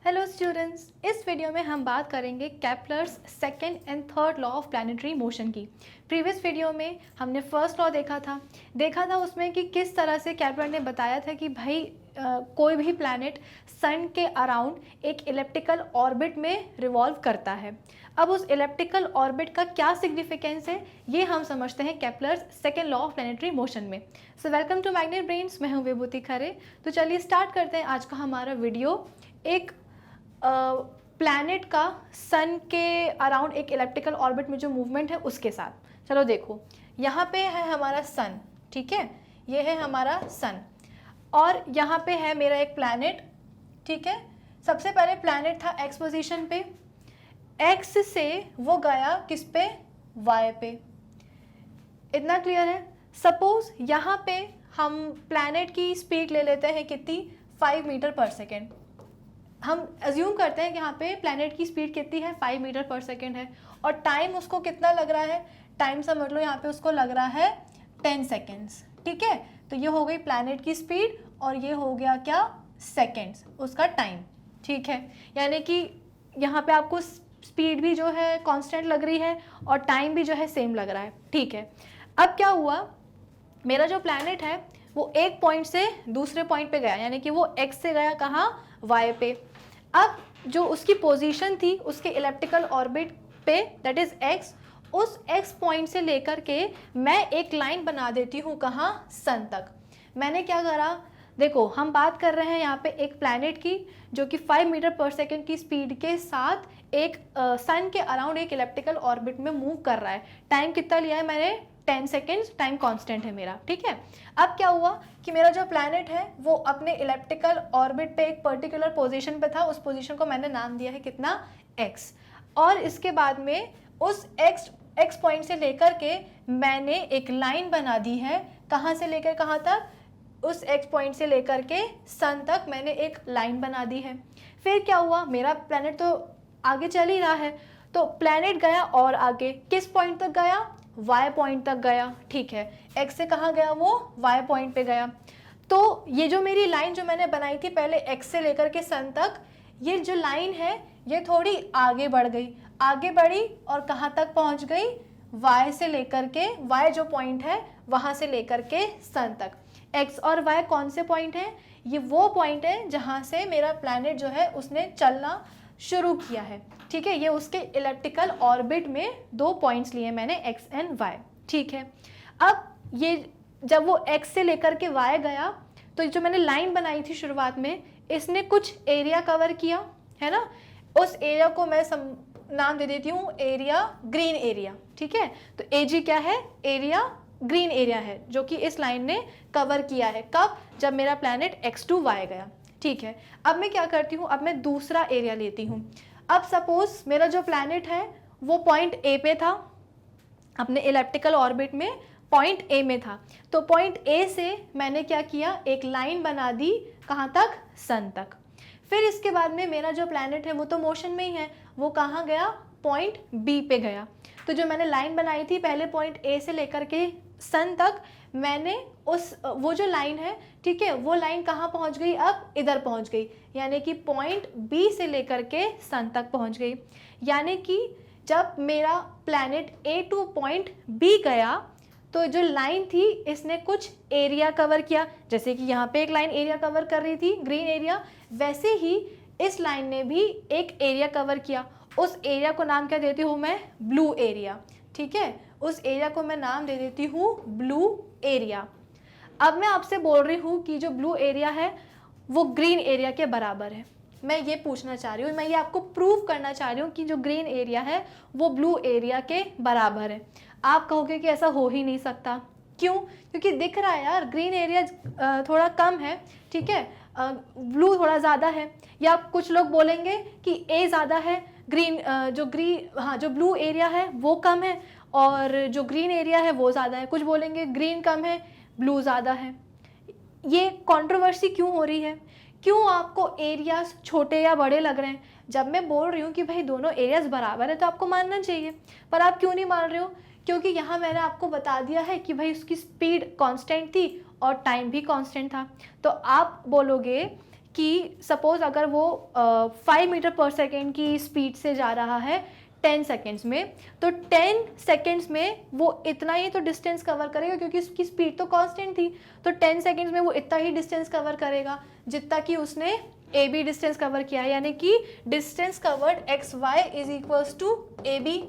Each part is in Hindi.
हेलो स्टूडेंट्स, इस वीडियो में हम बात करेंगे Kepler's second and third law of planetary motion की। प्रीवियस वीडियो में हमने फर्स्ट लॉ देखा था उसमें कि किस तरह से केपलर ने बताया था कि भाई कोई भी प्लैनेट सन के अराउंड एक इलिप्टिकल ऑर्बिट में रिवॉल्व करता है। अब उस इलिप्टिकल ऑर्बिट का क्या सिग्निफिकेंस है ये हम समझते हैं Kepler's second law of planetary motion में। So welcome to Magnet Brains, मैं हूँ विभूति खरे। तो चलिए स्टार्ट करते हैं आज का हमारा वीडियो एक प्लैनेट का सन के अराउंड एक इलिप्टिकल ऑर्बिट में जो मूवमेंट है उसके साथ। चलो देखो, यहाँ पे है हमारा सन, ठीक है, ये है हमारा सन और यहाँ पे है मेरा एक प्लैनेट, ठीक है। सबसे पहले प्लैनेट था एक्स पोजीशन पे, एक्स से वो गया किस पे, वाई पे। इतना क्लियर है। सपोज यहाँ पे हम प्लैनेट की स्पीड ले लेते हैं कितनी, 5 मीटर पर सेकेंड। हम अज्यूम करते हैं कि यहाँ पे प्लैनेट की स्पीड कितनी है, 5 मीटर पर सेकेंड है और टाइम उसको कितना लग रहा है, टाइम समझ लो यहाँ पे उसको लग रहा है 10 सेकेंड्स, ठीक है। तो ये हो गई प्लैनेट की स्पीड और ये हो गया क्या, सेकेंड्स, उसका टाइम, ठीक है। यानी कि यहाँ पे आपको स्पीड भी जो है कांस्टेंट लग रही है और टाइम भी जो है सेम लग रहा है, ठीक है। अब क्या हुआ, मेरा जो प्लैनेट है वो एक पॉइंट से दूसरे पॉइंट पे गया, यानी कि वो एक्स से गया कहाँ, वाई पे। अब जो उसकी पोजीशन थी उसके इलिप्टिकल ऑर्बिट पे, दैट इज एक्स, उस एक्स पॉइंट से लेकर के मैं एक लाइन बना देती हूँ कहाँ, सन तक। मैंने क्या करा, देखो हम बात कर रहे हैं यहाँ पे एक प्लैनेट की जो कि 5 मीटर पर सेकेंड की स्पीड के साथ एक सन के अराउंड एक इलिप्टिकल ऑर्बिट में मूव कर रहा है। टाइम कितना लिया है मैंने, 10 सेकेंड्स, टाइम कांस्टेंट है मेरा, ठीक है। अब क्या हुआ कि मेरा जो प्लैनेट है वो अपने इलिप्टिकल ऑर्बिट पे एक पर्टिकुलर पोजीशन पे था, उस पोजीशन को मैंने नाम दिया है कितना, एक्स। और इसके बाद में उस एक्स पॉइंट से लेकर के मैंने एक लाइन बना दी है, कहाँ से लेकर कहाँ तक, उस एक्स पॉइंट से लेकर के सन तक मैंने एक लाइन बना दी है। फिर क्या हुआ, मेरा प्लैनेट तो आगे चल ही रहा है, तो प्लैनेट गया और आगे किस पॉइंट तक गया, वाई पॉइंट तक गया, ठीक है। एक्स से कहाँ गया, वो वाई पॉइंट पे गया। तो ये जो मेरी लाइन जो मैंने बनाई थी पहले एक्स से लेकर के सन तक, ये जो लाइन है ये थोड़ी आगे बढ़ गई, आगे बढ़ी और कहाँ तक पहुँच गई, वाई से लेकर के, वाई जो पॉइंट है वहाँ से लेकर के सन तक। एक्स और वाई कौन से पॉइंट हैं, ये वो पॉइंट है जहाँ से मेरा प्लैनेट जो है उसने चलना शुरू किया है, ठीक है। ये उसके इलिप्टिकल ऑर्बिट में 2 पॉइंट्स लिए मैंने, एक्स एंड वाई, ठीक है। अब ये जब वो एक्स से लेकर के वाई गया तो जो मैंने लाइन बनाई थी शुरुआत में, इसने कुछ एरिया कवर किया है ना, उस एरिया को मैं नाम दे देती हूँ एरिया, ग्रीन एरिया, ठीक है। तो एजी क्या है, एरिया, ग्रीन एरिया है जो कि इस लाइन ने कवर किया है। कब, जब मेरा प्लैनेट एक्स टू वाई गया, ठीक है। अब मैं क्या करती हूँ, अब मैं दूसरा एरिया लेती हूँ। अब सपोज मेरा जो प्लैनेट है वो पॉइंट ए पे था, अपने इलिप्टिकल ऑर्बिट में पॉइंट ए में था, तो पॉइंट ए से मैंने क्या किया, एक लाइन बना दी, कहाँ तक, सन तक। फिर इसके बाद में मेरा जो प्लैनेट है वो तो मोशन में ही है, वो कहाँ गया, पॉइंट बी पे गया। तो जो मैंने लाइन बनाई थी पहले पॉइंट ए से लेकर के सन तक, मैंने वो जो लाइन है, ठीक है, वो लाइन कहाँ पहुँच गई, अब इधर पहुँच गई, यानी कि पॉइंट बी से लेकर के सन तक पहुँच गई। यानी कि जब मेरा प्लैनेट ए टू पॉइंट बी गया तो जो लाइन थी इसने कुछ एरिया कवर किया, जैसे कि यहाँ पे एक लाइन एरिया कवर कर रही थी, ग्रीन एरिया, वैसे ही इस लाइन ने भी एक एरिया कवर किया। उस एरिया को नाम क्या देती हूँ मैं, ब्लू एरिया, ठीक है। उस एरिया को मैं नाम दे देती हूँ ब्लू एरिया। अब मैं आपसे बोल रही हूँ कि जो ब्लू एरिया है वो ग्रीन एरिया के बराबर है। मैं ये पूछना चाह रही हूँ, मैं ये आपको प्रूव करना चाह रही हूँ कि जो ग्रीन एरिया है वो ब्लू एरिया के बराबर है। आप कहोगे कि ऐसा हो ही नहीं सकता, क्यों, क्योंकि दिख रहा है यार, ग्रीन एरिया थोड़ा कम है, ठीक है, ब्लू थोड़ा ज़्यादा है। या कुछ लोग बोलेंगे कि ए ज़्यादा है, जो ब्लू एरिया है वो कम है और जो ग्रीन एरिया है वो ज़्यादा है। कुछ बोलेंगे ग्रीन कम है, ब्लू ज़्यादा है। ये कंट्रोवर्सी क्यों हो रही है, क्यों आपको एरियाज छोटे या बड़े लग रहे हैं? जब मैं बोल रही हूँ कि भाई दोनों एरियाज बराबर है तो आपको मानना चाहिए, पर आप क्यों नहीं मान रहे हो? क्योंकि यहाँ मैंने आपको बता दिया है कि भाई उसकी स्पीड कांस्टेंट थी और टाइम भी कांस्टेंट था। तो आप बोलोगे कि सपोज अगर वो 5 मीटर पर सेकेंड की स्पीड से जा रहा है 10 सेकेंड्स में, तो 10 सेकेंड्स में वो इतना ही तो डिस्टेंस कवर करेगा, क्योंकि उसकी स्पीड तो कांस्टेंट थी। तो 10 सेकेंड्स में वो इतना ही डिस्टेंस कवर करेगा जितना कि उसने ए बी डिस्टेंस कवर किया है, यानी कि distance covered X Y is equals to A B.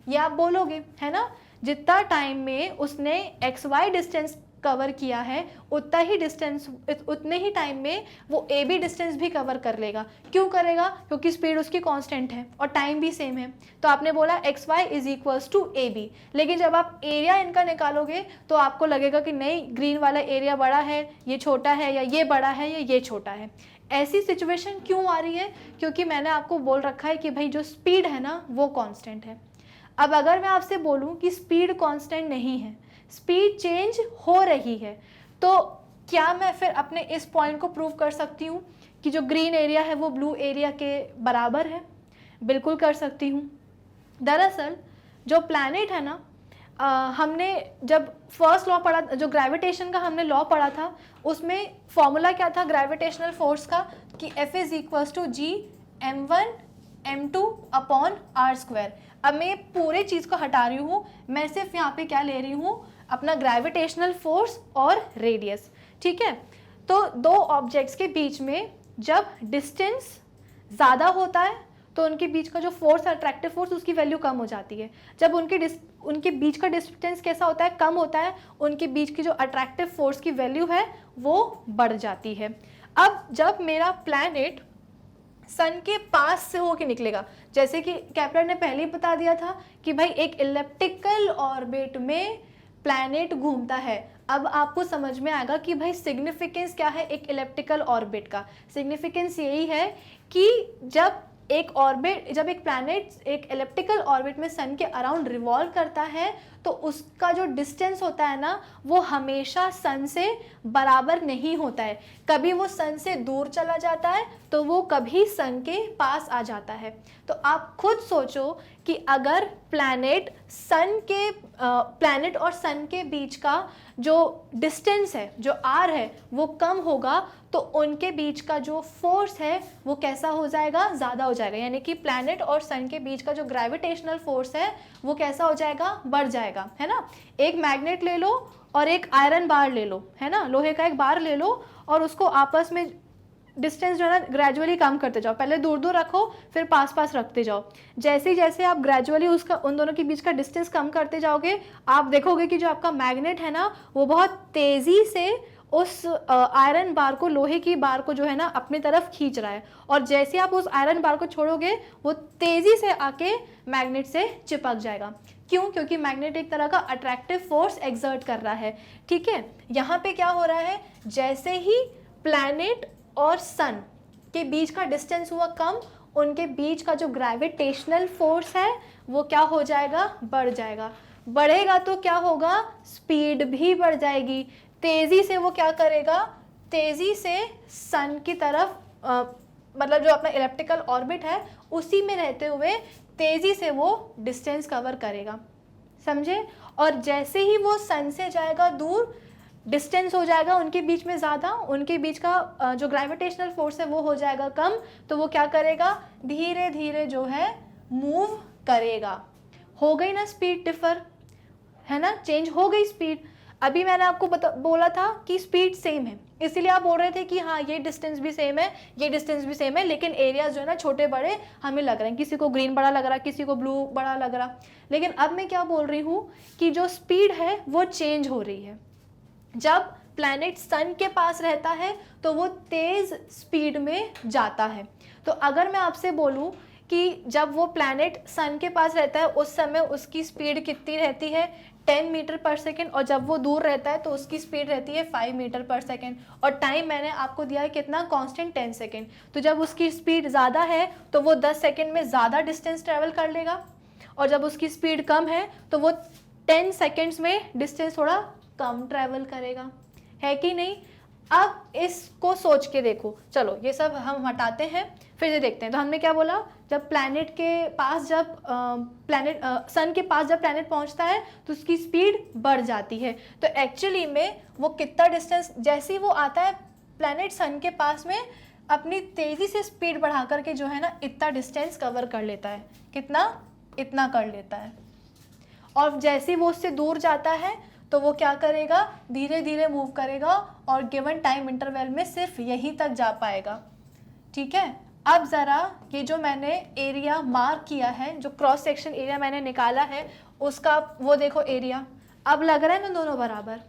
ये आप बोलोगे, है ना, जितना टाइम में उसने एक्स वाई डिस्टेंस कवर किया है उतना ही डिस्टेंस, उतने ही टाइम में वो ए बी डिस्टेंस भी कवर कर लेगा। क्यों करेगा? क्योंकि स्पीड उसकी कांस्टेंट है और टाइम भी सेम है। तो आपने बोला X Y is equals to A B, लेकिन जब आप एरिया इनका निकालोगे तो आपको लगेगा कि नहीं, ग्रीन वाला एरिया बड़ा है, ये छोटा है, या ये बड़ा है या ये छोटा है। ऐसी सिचुएशन क्यों आ रही है? क्योंकि मैंने आपको बोल रखा है कि भाई जो स्पीड है ना वो कांस्टेंट है। अब अगर मैं आपसे बोलूं कि स्पीड कांस्टेंट नहीं है, स्पीड चेंज हो रही है, तो क्या मैं फिर अपने इस पॉइंट को प्रूव कर सकती हूँ कि जो ग्रीन एरिया है वो ब्लू एरिया के बराबर है? बिल्कुल कर सकती हूँ। दरअसल जो प्लैनेट है ना, हमने जब फर्स्ट लॉ पढ़ा, जो ग्रेविटेशन का हमने लॉ पढ़ा था, उसमें फॉर्मूला क्या था ग्रेविटेशनल फोर्स का, कि F is equals to G m1 m2 upon R square. अब मैं पूरे चीज़ को हटा रही हूँ, मैं सिर्फ यहाँ पे क्या ले रही हूँ, अपना ग्रेविटेशनल फोर्स और रेडियस। ठीक है, तो दो ऑब्जेक्ट्स के बीच में जब डिस्टेंस ज़्यादा होता है तो उनके बीच का जो फोर्स, अट्रैक्टिव फोर्स, उसकी वैल्यू कम हो जाती है। जब उनके बीच का डिस्टेंस कैसा होता है, कम होता है, उनके बीच की जो अट्रैक्टिव फोर्स की वैल्यू है वो बढ़ जाती है। अब जब मेरा प्लैनेट सन के पास से होके निकलेगा, जैसे कि केपलर ने पहले ही बता दिया था कि भाई एक इलिप्टिकल ऑर्बिट में प्लैनेट घूमता है। अब आपको समझ में आएगा कि भाई सिग्निफिकेंस क्या है एक इलिप्टिकल ऑर्बिट का। सिग्निफिकेंस यही है कि जब एक प्लैनेट एक इलिप्टिकल ऑर्बिट में सन के अराउंड रिवॉल्व करता है तो उसका जो डिस्टेंस होता है ना वो हमेशा सन से बराबर नहीं होता है। कभी वो सन से दूर चला जाता है तो वो कभी सन के पास आ जाता है। तो आप खुद सोचो कि अगर प्लैनेट और सन के बीच का जो डिस्टेंस है, जो आर है, वो कम होगा तो उनके बीच का जो फोर्स है वो कैसा हो जाएगा, ज़्यादा हो जाएगा। यानी कि प्लैनेट और सन के बीच का जो ग्रेविटेशनल फोर्स है वो कैसा हो जाएगा, बढ़ जाएगा, है ना। एक मैग्नेट ले लो और एक आयरन बार ले लो, है ना, लोहे का एक बार ले लो और उसको आपस में डिस्टेंस जो है ना ग्रेजुअली कम करते जाओ। पहले दूर दूर रखो, फिर पास पास रखते जाओ। जैसे जैसे आप ग्रेजुअली उन दोनों के बीच का डिस्टेंस कम करते जाओगे, आप देखोगे कि जो आपका मैग्नेट है ना वो बहुत तेज़ी से उस आयरन बार को, लोहे की बार को जो है ना अपनी तरफ खींच रहा है। और जैसे आप उस आयरन बार को छोड़ोगे वो तेज़ी से आके मैग्नेट से चिपक जाएगा। क्यों? क्योंकि मैग्नेट एक तरह का अट्रैक्टिव फोर्स एक्सर्ट कर रहा है। ठीक है, यहाँ पे क्या हो रहा है, जैसे ही प्लैनेट और सन के बीच का डिस्टेंस हुआ कम, उनके बीच का जो ग्रेविटेशनल फोर्स है वो क्या हो जाएगा, बढ़ जाएगा। बढ़ेगा तो क्या होगा, स्पीड भी बढ़ जाएगी। तेज़ी से वो क्या करेगा, तेज़ी से सन की तरफ मतलब जो अपना इलिप्टिकल ऑर्बिट है उसी में रहते हुए तेज़ी से वो डिस्टेंस कवर करेगा, समझे। और जैसे ही वो सन से जाएगा दूर, डिस्टेंस हो जाएगा उनके बीच में ज़्यादा, उनके बीच का जो ग्रेविटेशनल फोर्स है वो हो जाएगा कम, तो वो क्या करेगा, धीरे धीरे जो है मूव करेगा। हो गई ना स्पीड डिफर, है ना, चेंज हो गई स्पीड। अभी मैंने आपको बोला था कि स्पीड सेम है, इसीलिए आप बोल रहे थे कि हाँ ये डिस्टेंस भी सेम है, ये डिस्टेंस भी सेम है, लेकिन एरियाज जो है ना छोटे बड़े हमें लग रहे हैं, किसी को ग्रीन बड़ा लग रहा, किसी को ब्लू बड़ा लग रहा। लेकिन अब मैं क्या बोल रही हूँ कि जो स्पीड है वो चेंज हो रही है। जब प्लैनेट सन के पास रहता है तो वो तेज़ स्पीड में जाता है। तो अगर मैं आपसे बोलूँ कि जब वो प्लैनेट सन के पास रहता है उस समय उसकी स्पीड कितनी रहती है, 10 मीटर पर सेकेंड, और जब वो दूर रहता है तो उसकी स्पीड रहती है 5 मीटर पर सेकेंड, और टाइम मैंने आपको दिया है कितना, कांस्टेंट 10 सेकेंड। तो जब उसकी स्पीड ज़्यादा है तो वो 10 सेकेंड में ज़्यादा डिस्टेंस ट्रैवल कर लेगा, और जब उसकी स्पीड कम है तो वो 10 सेकेंड्स में डिस्टेंस थोड़ा कम ट्रैवल करेगा, है कि नहीं। अब इसको सोच के देखो, चलो ये सब हम हटाते हैं, फिर से देखते हैं। तो हमने क्या बोला, जब प्लैनेट के पास सन के पास जब प्लैनेट पहुंचता है तो उसकी स्पीड बढ़ जाती है। तो एक्चुअली में वो कितना डिस्टेंस, जैसे ही वो आता है प्लैनेट सन के पास में, अपनी तेज़ी से स्पीड बढ़ा करके जो है ना इतना डिस्टेंस कवर कर लेता है। कितना? इतना कर लेता है। और जैसे ही वो उससे दूर जाता है तो वो क्या करेगा, धीरे धीरे मूव करेगा और गिवन टाइम इंटरवल में सिर्फ यहीं तक जा पाएगा। ठीक है, अब ज़रा ये जो मैंने एरिया मार्क किया है, जो क्रॉस सेक्शन एरिया मैंने निकाला है उसका वो देखो एरिया, अब लग रहा है ना दोनों बराबर।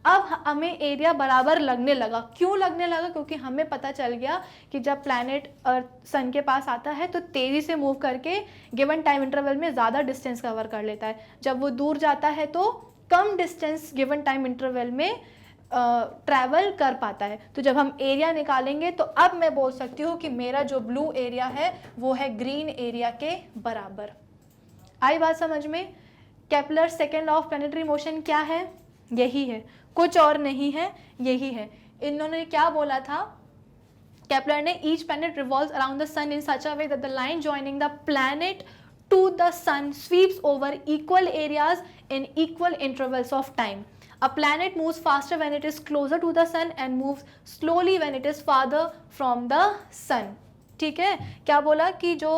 अब हमें एरिया बराबर लगने लगा। क्यों लगने लगा? क्योंकि हमें पता चल गया कि जब प्लैनेट अर्थ सन के पास आता है तो तेज़ी से मूव करके गिवन टाइम इंटरवल में ज़्यादा डिस्टेंस कवर कर लेता है, जब वो दूर जाता है तो कम डिस्टेंस गिवन टाइम इंटरवल में ट्रैवल कर पाता है। तो जब हम एरिया निकालेंगे तो अब मैं बोल सकती हूँ कि मेरा जो ब्लू एरिया है वो है ग्रीन एरिया के बराबर। आई बात समझ में? Kepler second law of planetary motion क्या है? यही है, कुछ और नहीं है, यही है। इन्होंने क्या बोला था केपलर ने? Each planet revolves around the sun in such a way that the line joining the planet to the sun sweeps over equal areas in equal intervals of time. A planet moves faster when it is closer to the sun and moves slowly when it is farther from the sun. ठीक है, क्या बोला कि जो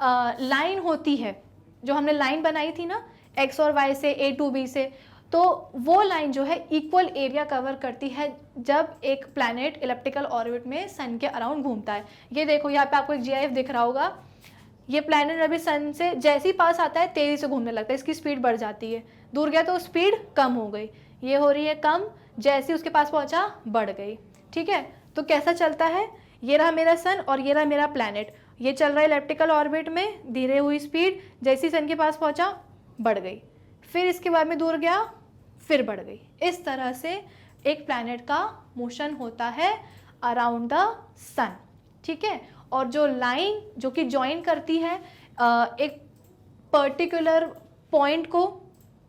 लाइन होती है, जो हमने लाइन बनाई थी ना x और y से, a to b से, तो वो लाइन जो है इक्वल एरिया कवर करती है जब एक प्लैनेट इलिप्टिकल ऑर्बिट में सन के अराउंड घूमता है. ये देखो यहाँ पे आपको एक GIF दिख रहा होगा. ये प्लैनेट अभी सन से जैसे ही पास आता है तेज़ी से घूमने लगता है, इसकी स्पीड बढ़ जाती है. दूर गया तो स्पीड कम हो गई, ये हो रही है कम, जैसे उसके पास पहुंचा बढ़ गई. ठीक है, तो कैसा चलता है? ये रहा मेरा सन और ये रहा मेरा प्लैनेट. ये चल रहा है इलिप्टिकल ऑर्बिट में, धीरे हुई स्पीड, जैसे ही सन के पास पहुंचा बढ़ गई, फिर इसके बाद में दूर गया फिर बढ़ गई. इस तरह से एक प्लैनेट का मोशन होता है अराउंड द सन. ठीक है, और जो लाइन जो कि ज्वाइन करती है एक पर्टिकुलर पॉइंट को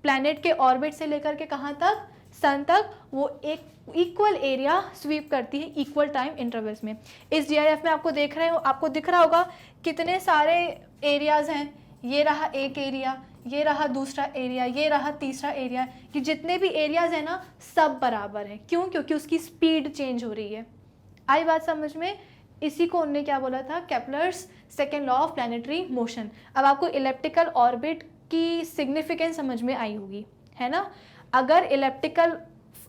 प्लैनेट के ऑर्बिट से लेकर के कहाँ तक, सन तक, वो एक इक्वल एरिया स्वीप करती है इक्वल टाइम इंटरवल्स में. इस GIF में आपको देख रहे हो, आपको दिख रहा होगा कितने सारे एरियाज हैं. ये रहा एक एरिया, ये रहा दूसरा एरिया, ये रहा तीसरा एरिया. कि जितने भी एरियाज हैं ना सब बराबर हैं. क्यों? क्योंकि उसकी स्पीड चेंज हो रही है. आई बात समझ में? इसी को उन्होंने क्या बोला था? Kepler's second law of planetary motion. अब आपको इलिप्टिकल ऑर्बिट की सिग्निफिकेंस समझ में आई होगी, है ना. अगर इलिप्टिकल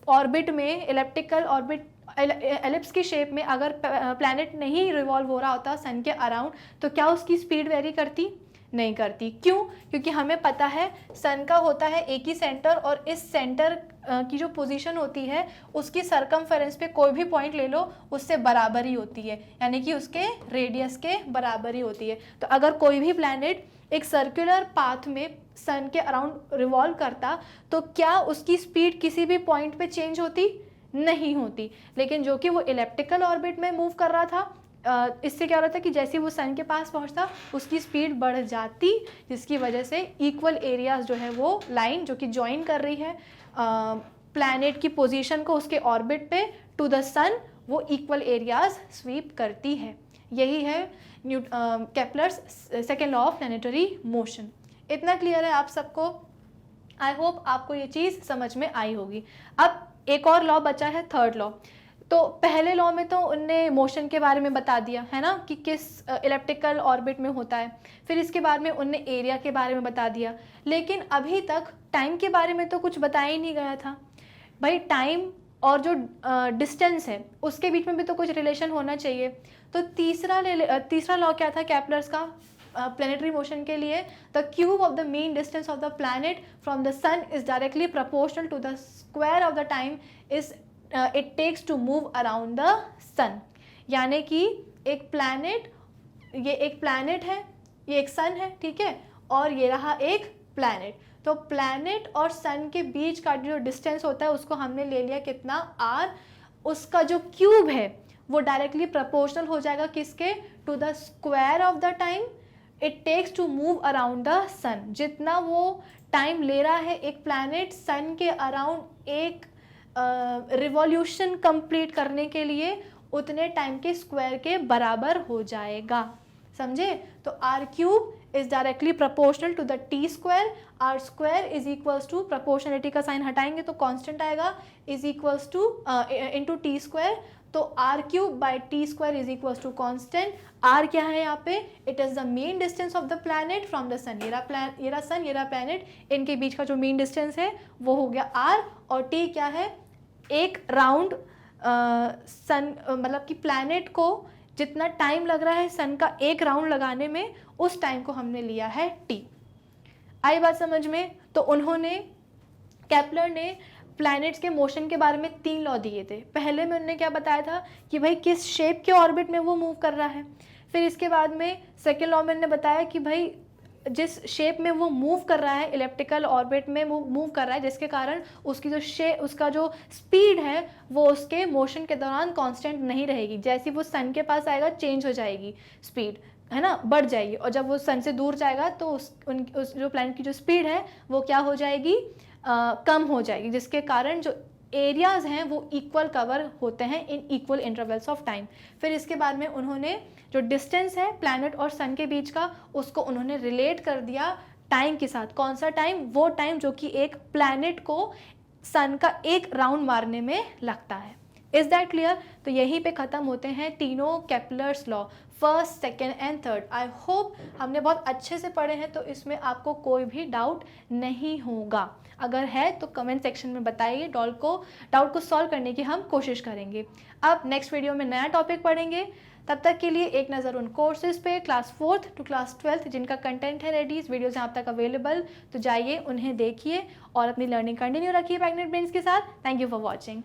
ऑर्बिट में, इलिप्टिकल ऑर्बिट एलिप्स की शेप में अगर प्लैनेट नहीं रिवॉल्व हो रहा होता सन के अराउंड, तो क्या उसकी स्पीड वेरी करती? नहीं करती. क्यों? क्योंकि हमें पता है सन का होता है एक ही सेंटर, और इस सेंटर की जो पोजीशन होती है उसकी सरकमफेरेंस पे कोई भी पॉइंट ले लो उससे बराबर ही होती है, यानी कि उसके रेडियस के बराबर ही होती है. तो अगर कोई भी प्लैनेट एक सर्कुलर पाथ में सन के अराउंड रिवॉल्व करता तो क्या उसकी स्पीड किसी भी पॉइंट पे चेंज होती? नहीं होती. लेकिन जो कि वो इलिप्टिकल ऑर्बिट में मूव कर रहा था, इससे क्या हो रहा था कि जैसे वो सन के पास पहुंचता उसकी स्पीड बढ़ जाती, जिसकी वजह से इक्वल एरियाज जो है वो लाइन जो कि ज्वाइन कर रही है प्लैनेट की पोजीशन को उसके ऑर्बिट पे टू द सन, वो इक्वल एरियाज स्वीप करती है. यही है Kepler's second law of planetary motion. इतना क्लियर है आप सबको? आई होप आपको ये चीज़ समझ में आई होगी. अब एक और लॉ बचा है, थर्ड लॉ. तो पहले लॉ में तो उनने मोशन के बारे में बता दिया है ना कि किस इलिप्टिकल ऑर्बिट में होता है. फिर इसके बाद में उनने एरिया के बारे में बता दिया, लेकिन अभी तक टाइम के बारे में तो कुछ बताया ही नहीं गया था. भाई टाइम और जो डिस्टेंस है उसके बीच में भी तो कुछ रिलेशन होना चाहिए. तो तीसरा लॉ क्या था केपलर्स का प्लैनेटरी मोशन के लिए? The cube of the mean distance of the planet from the sun is directly proportional to the square of the time is it takes to move around the sun. यानी कि एक प्लैनेट, ये एक प्लैनेट है, ये एक सन है, ठीक है, और ये रहा एक प्लैनेट. तो प्लैनेट और सन के बीच का जो डिस्टेंस होता है उसको हमने ले लिया कितना? r. उसका जो क्यूब है वो डायरेक्टली प्रोपोर्शनल हो जाएगा किसके? To the square of the time it takes to move around the sun. जितना वो टाइम ले रहा है एक प्लैनेट सन के अराउंड एक रिवॉल्यूशन कंप्लीट करने के लिए, उतने टाइम के स्क्वायर के बराबर हो जाएगा. समझे? तो R cube is directly proportional to the T square. R square is equals to, proportionality का साइन हटाएंगे तो कांस्टेंट आएगा, is equals to into T square. तो R cube by T square is equal to constant. R क्या है यहाँ पे, it is the mean distance of the planet from the sun. ये रहा सन, ये रहा प्लैनेट, इनके बीच का जो मीन डिस्टेंस है वो हो गया आर। और टी क्या है, एक राउंड सन, मतलब कि प्लैनेट को जितना टाइम लग रहा है सन का एक राउंड लगाने में, उस टाइम को हमने लिया है टी। आई बात समझ में? तो उन्होंने, केपलर ने प्लैनेट्स के मोशन के बारे में 3 लॉ दिए थे। पहले में उन्होंने क्या बताया था कि भाई किस शेप के ऑर्बिट में वो मूव कर रहा है। फिर इसके बाद में सेकेंड लॉ में उन्होंने बताया कि भाई जिस शेप में वो मूव कर रहा है, इलेप्टिकल ऑर्बिट में मूव कर रहा है, जिसके कारण उसकी जो उसका जो स्पीड है वो उसके मोशन के दौरान कांस्टेंट नहीं रहेगी। जैसे वो सन के पास आएगा चेंज हो जाएगी स्पीड, है ना, बढ़ जाएगी। और जब वो सन से दूर जाएगा तो उस जो प्लैनेट की जो स्पीड है वो क्या हो जाएगी, कम हो जाएगी, जिसके कारण जो एरियाज़ हैं वो इक्वल कवर होते हैं इन इक्वल इंटरवल्स ऑफ टाइम। फिर इसके बाद में उन्होंने जो डिस्टेंस है प्लैनेट और सन के बीच का, उसको उन्होंने रिलेट कर दिया टाइम के साथ। कौन सा टाइम, वो टाइम जो कि एक प्लैनेट को सन का एक राउंड मारने में लगता है। Is that clear? तो यहीं पे ख़त्म होते हैं तीनों Kepler's law, first, second and third. I hope हमने बहुत अच्छे से पढ़े हैं, तो इसमें आपको कोई भी डाउट नहीं होगा। अगर है तो कमेंट सेक्शन में बताइए, डाउट को सॉल्व करने की हम कोशिश करेंगे। अब नेक्स्ट वीडियो में नया टॉपिक पढ़ेंगे। तब तक के लिए एक नज़र उन कोर्सेज पे, class 4th to class 12th जिनका कंटेंट है रेडी, इस वीडियोज़ हैं आप तक अवेलेबल, तो जाइए उन्हें देखिए और अपनी लर्निंग कंटिन्यू रखिए मैग्नेट ब्रेन्स के साथ। Thank you for watching.